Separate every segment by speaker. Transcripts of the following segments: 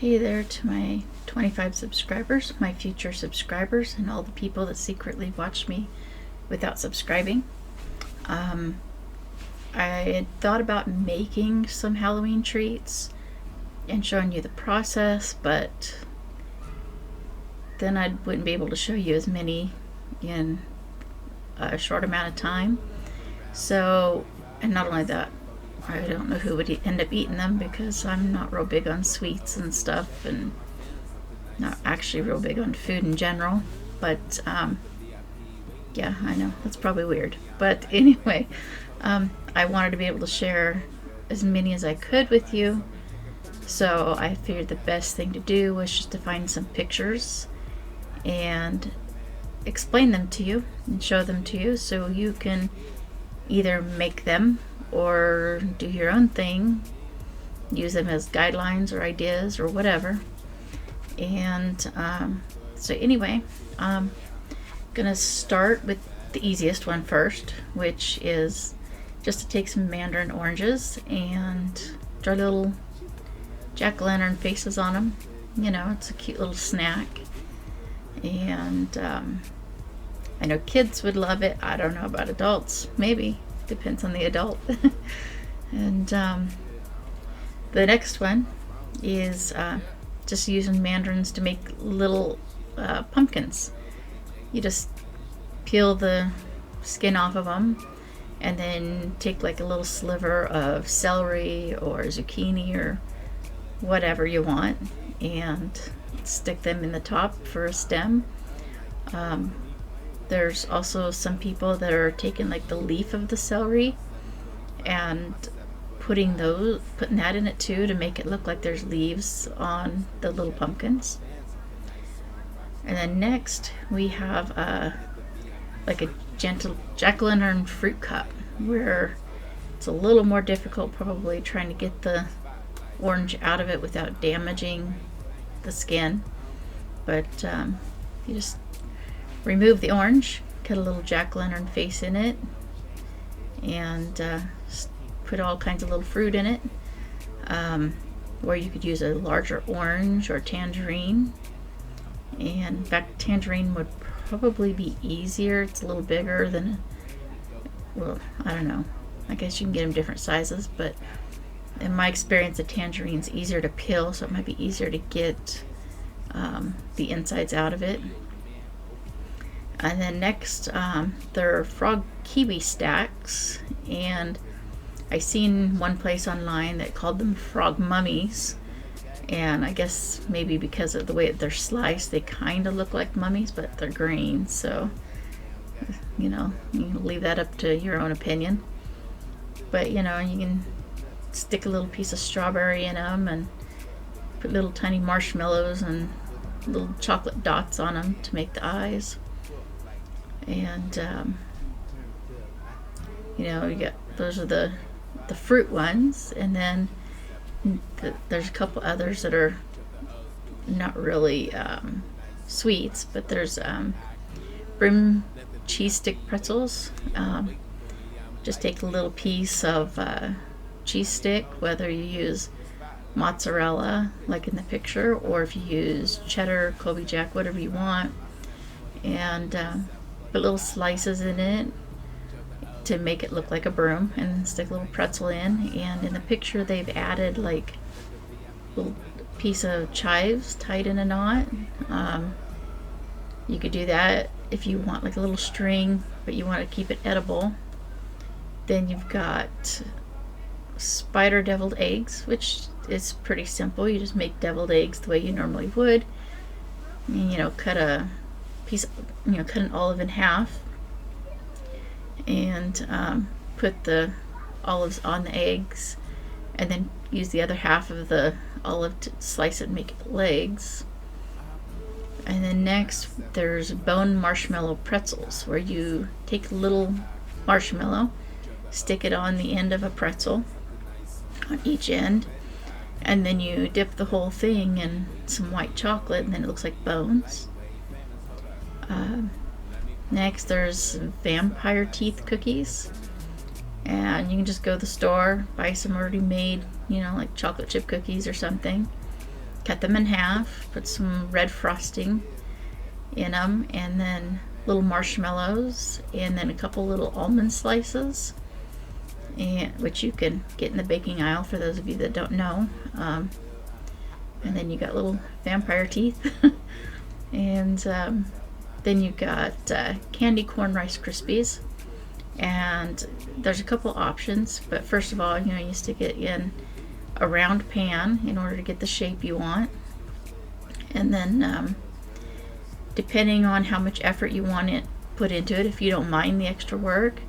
Speaker 1: Hey there to my 25 subscribers, my future subscribers, and all the people that secretly watch me without subscribing. I had thought about making some Halloween treats and showing you the process, but then I wouldn't be able to show you as many in a short amount of time. So, and not only that, I don't know who would end up eating them because I'm not real big on sweets and stuff, and not actually real big on food in general. But yeah, I know that's probably weird. But anyway, I wanted to be able to share as many as I could with you. So I figured the best thing to do was just to find some pictures and explain them to you and show them to you so you can either make them or do your own thing, use them as guidelines or ideas or whatever. And so anyway, I'm gonna start with the easiest one first, which is just to take some mandarin oranges and draw little jack-o'-lantern faces on them. You know, it's a cute little snack. And I know kids would love it. I don't know about adults. Maybe. Depends on the adult. And the next one is just using mandarins to make little pumpkins. You just peel the skin off of them and then take like a little sliver of celery or zucchini or whatever you want and stick them in the top for a stem. There's also some people that are taking like the leaf of the celery and putting that in it too to make it look like there's leaves on the little pumpkins. And then next we have like a gentle jack-o'-lantern fruit cup, where it's a little more difficult probably trying to get the orange out of it without damaging the skin. But you just remove the orange, cut a little jack-o'-lantern face in it, and put all kinds of little fruit in it, where you could use a larger orange or tangerine. And in fact, tangerine would probably be easier. It's a little bigger than, well, I don't know. I guess you can get them different sizes, but in my experience, a tangerine's easier to peel, so it might be easier to get the insides out of it. And then next, there are frog kiwi stacks, and I seen one place online that called them frog mummies, and I guess maybe because of the way they're sliced, they kind of look like mummies, but they're green, so you know, you can leave that up to your own opinion. But you know, you can stick a little piece of strawberry in them and put little tiny marshmallows and little chocolate dots on them to make the eyes. And you know, you got, those are the fruit ones, and then there's a couple others that are not really sweets, but there's brim cheese stick pretzels. Just take a little piece of cheese stick, whether you use mozzarella like in the picture, or if you use cheddar, Colby Jack, whatever you want, and put little slices in it to make it look like a broom, and stick a little pretzel in. And in the picture they've added like a little piece of chives tied in a knot. You could do that if you want like a little string, but you want to keep it edible. Then you've got spider deviled eggs, which is pretty simple. You just make deviled eggs the way you normally would. And, you know, cut a piece, you know, cut an olive in half, and put the olives on the eggs, and then use the other half of the olive to slice it and make it legs. And then next there's bone marshmallow pretzels, where you take a little marshmallow, stick it on the end of a pretzel on each end, and then you dip the whole thing in some white chocolate, and then it looks like bones. Next there's vampire teeth cookies, and you can just go to the store, buy some already made, you know, like chocolate chip cookies or something, cut them in half, put some red frosting in them, and then little marshmallows, and then a couple little almond slices, and which you can get in the baking aisle for those of you that don't know. And then you got little vampire teeth. And then you got candy corn Rice Krispies. And there's a couple options, but first of all, you stick it in a round pan in order to get the shape you want. And then depending on how much effort you want it put into it, if you don't mind the extra work,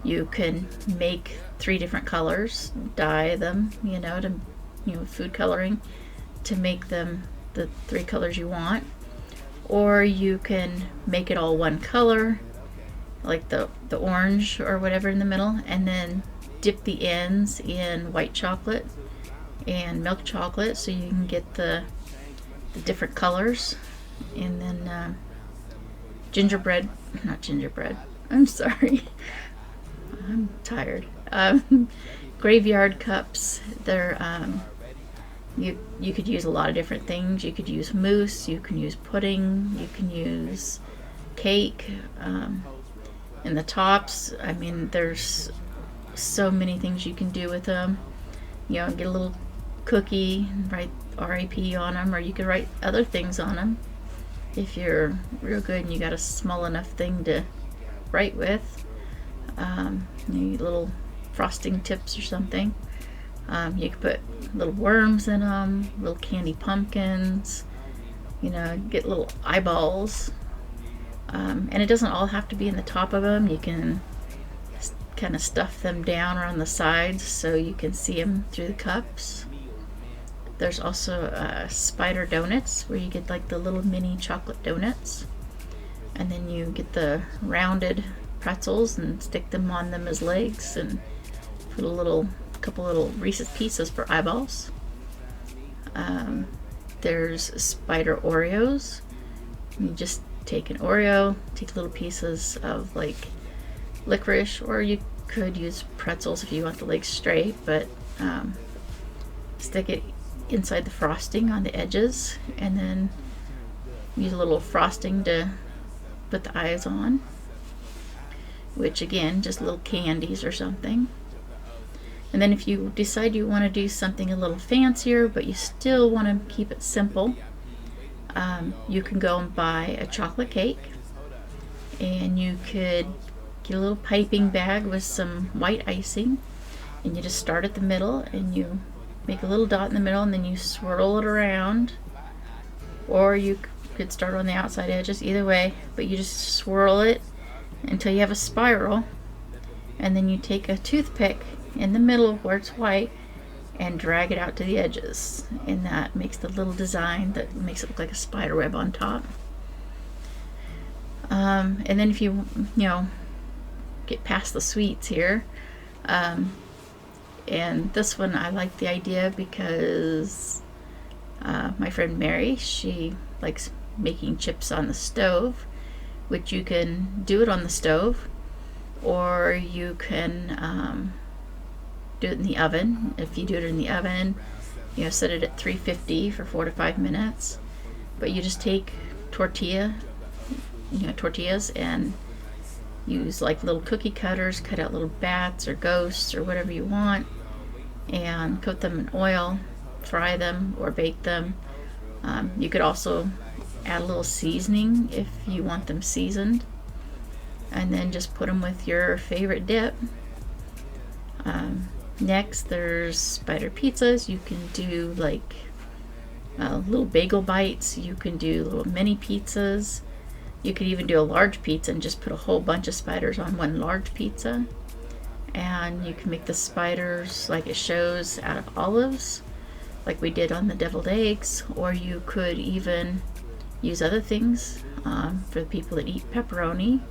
Speaker 1: you can make 3 different colors, dye them, to food coloring, to make them the 3 colors you want. Or you can make it all one color, like the orange or whatever in the middle, and then dip the ends in white chocolate and milk chocolate so you can get the different colors. And then not gingerbread, I'm sorry, I'm tired. Graveyard cups, they're you could use a lot of different things. You could use mousse, you can use pudding, you can use cake. And the tops, I mean, there's so many things you can do with them. Get a little cookie, write RIP on them, or you could write other things on them if you're real good and you got a small enough thing to write with. Little frosting tips or something. You could put little worms in them, little candy pumpkins, get little eyeballs. And it doesn't all have to be in the top of them. You can kind of stuff them down around the sides so you can see them through the cups. There's also spider donuts, where you get like the little mini chocolate donuts, and then you get the rounded pretzels and stick them on them as legs, and put a couple little Reese's Pieces for eyeballs. There's spider Oreos. You just take an Oreo, take little pieces of like licorice, or you could use pretzels if you want the legs straight, but stick it inside the frosting on the edges, and then use a little frosting to put the eyes on, which again, just little candies or something. And then if you decide you want to do something a little fancier, but you still want to keep it simple, you can go and buy a chocolate cake, and you could get a little piping bag with some white icing, and you just start at the middle, and you make a little dot in the middle, and then you swirl it around, or you could start on the outside edges, either way, but you just swirl it until you have a spiral, and then you take a toothpick in the middle where it's white and drag it out to the edges, and that makes the little design that makes it look like a spider web on top. And then if you get past the sweets here, and this one I like the idea because my friend Mary, she likes making chips on the stove, which you can do it on the stove, or you can do it in the oven. If you do it in the oven, set it at 350 for 4 to 5 minutes. But you just take tortillas and use like little cookie cutters, cut out little bats or ghosts or whatever you want, and coat them in oil, fry them or bake them. You could also add a little seasoning if you want them seasoned, and then just put them with your favorite dip. Next, there's spider pizzas. You can do like little bagel bites. You can do little mini pizzas. You could even do a large pizza and just put a whole bunch of spiders on one large pizza. And you can make the spiders like it shows out of olives, like we did on the deviled eggs. Or you could even use other things for the people that eat pepperoni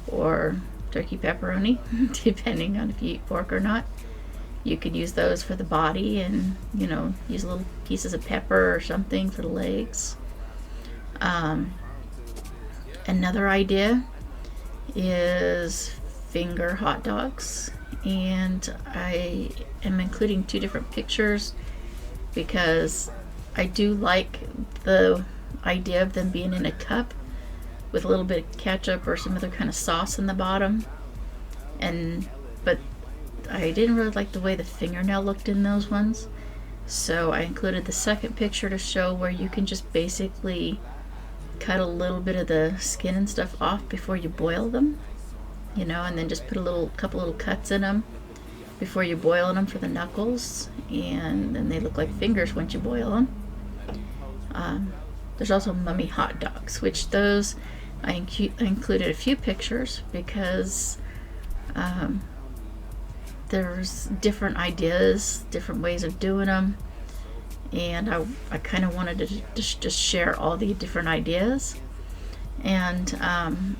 Speaker 1: or turkey pepperoni, depending on if you eat pork or not. You could use those for the body, and use little pieces of pepper or something for the legs. Another idea is finger hot dogs, and I am including 2 different pictures because I do like the idea of them being in a cup with a little bit of ketchup or some other kind of sauce in the bottom. But I didn't really like the way the fingernail looked in those ones. So I included the second picture to show where you can just basically cut a little bit of the skin and stuff off before you boil them, and then just put a couple little cuts in them before you boil them for the knuckles, and then they look like fingers once you boil them. There's also mummy hot dogs, which those I included a few pictures because there's different ideas, different ways of doing them, and I kind of wanted to just share all the different ideas. And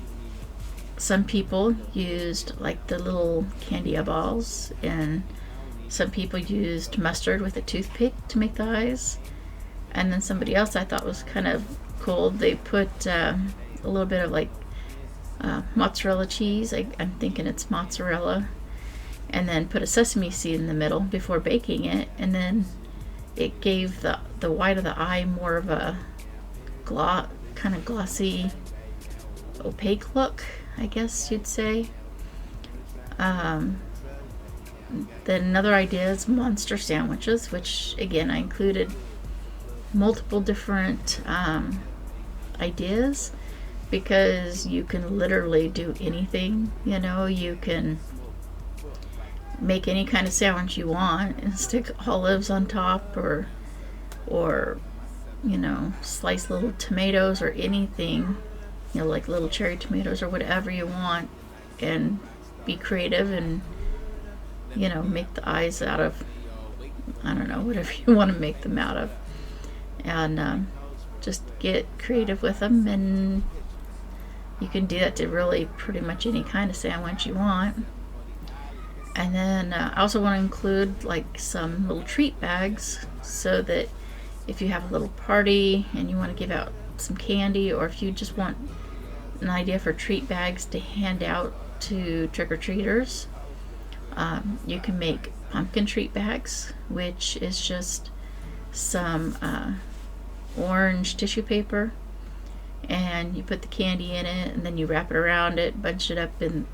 Speaker 1: some people used like the little candy balls, and some people used mustard with a toothpick to make the eyes. And then somebody else I thought was kind of cool, they put a little bit of like mozzarella cheese, I'm thinking it's mozzarella, and then put a sesame seed in the middle before baking it, and then it gave the white of the eye more of a kind of glossy, opaque look, I guess you'd say. Then another idea is monster sandwiches, which again I included multiple different ideas because you can literally do anything. You can make any kind of sandwich you want and stick olives on top, or slice little tomatoes or anything, like little cherry tomatoes or whatever you want, and be creative and make the eyes out of, I don't know, whatever you want to make them out of, and just get creative with them. And you can do that to really pretty much any kind of sandwich you want. And then I also want to include like some little treat bags, so that if you have a little party and you want to give out some candy, or if you just want an idea for treat bags to hand out to trick-or-treaters, you can make pumpkin treat bags, which is just some orange tissue paper, and you put the candy in it, and then you wrap it around it, bunch it up in,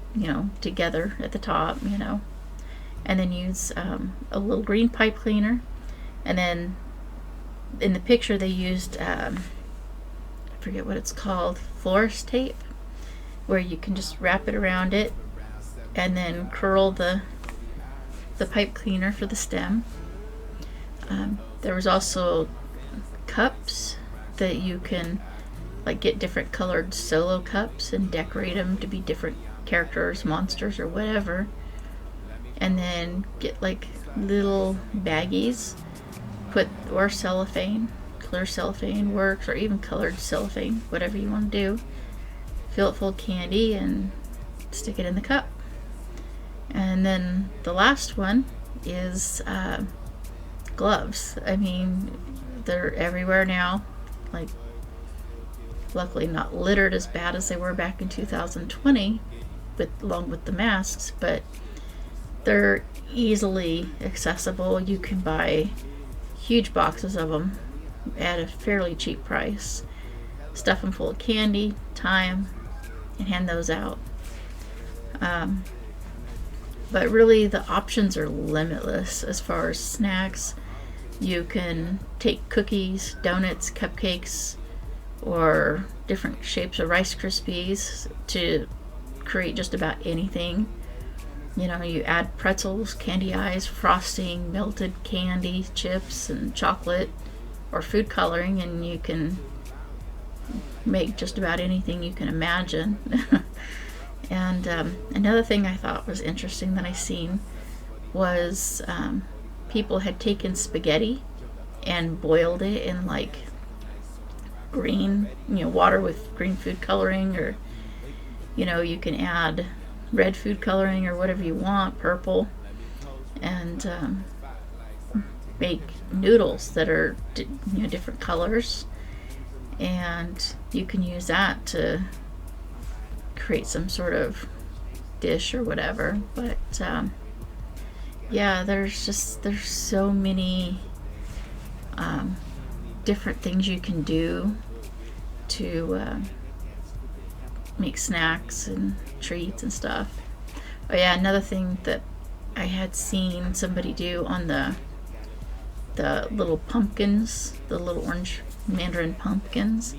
Speaker 1: together at the top, and then use a little green pipe cleaner. And then in the picture they used, I forget what it's called, florist tape, where you can just wrap it around it and then curl the pipe cleaner for the stem. There was also cups that you can like get different colored solo cups and decorate them to be different characters, monsters, or whatever. And then get like little baggies, or cellophane, clear cellophane works, or even colored cellophane, whatever you want to do. Fill it full of candy and stick it in the cup. And then the last one is gloves. I mean, they're everywhere now. Like, luckily not littered as bad as they were back in 2020, along with the masks, but they're easily accessible. You can buy huge boxes of them at a fairly cheap price, stuff them full of candy, tie them, and hand those out. But really the options are limitless as far as snacks. You can take cookies, donuts, cupcakes, or different shapes of Rice Krispies to create just about anything. You add pretzels, candy eyes, frosting, melted candy, chips, and chocolate, or food coloring, and you can make just about anything you can imagine. And another thing I thought was interesting that I seen was people had taken spaghetti and boiled it in like green, water with green food coloring, or you can add red food coloring or whatever you want, purple, and make noodles that are different colors, and you can use that to create some sort of dish or whatever. But yeah, there's so many different things you can do to make snacks and treats and stuff. Oh yeah, another thing that I had seen somebody do on the little pumpkins, the little orange mandarin pumpkins,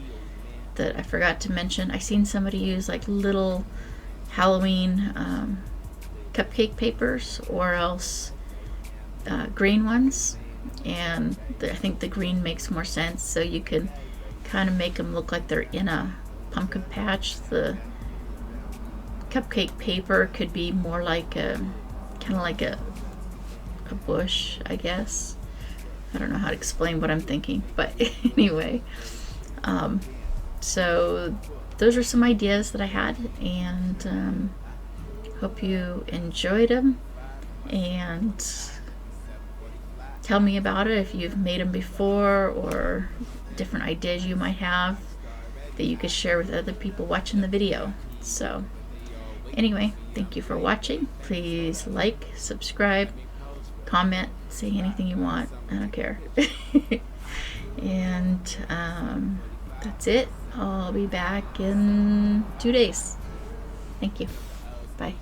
Speaker 1: that I forgot to mention. I seen somebody use like little Halloween cupcake papers, or else green ones, and I think the green makes more sense, so you can kind of make them look like they're in a pumpkin patch. The cupcake paper could be more like a kind of like a bush, I guess. I don't know how to explain what I'm thinking, but anyway, so those are some ideas that I had, and hope you enjoyed them, and tell me about it if you've made them before, or different ideas you might have that you could share with other people watching the video. So anyway, thank you for watching. Please like, subscribe, comment, say anything you want. I don't care. And that's it. I'll be back in 2 days. Thank you. Bye.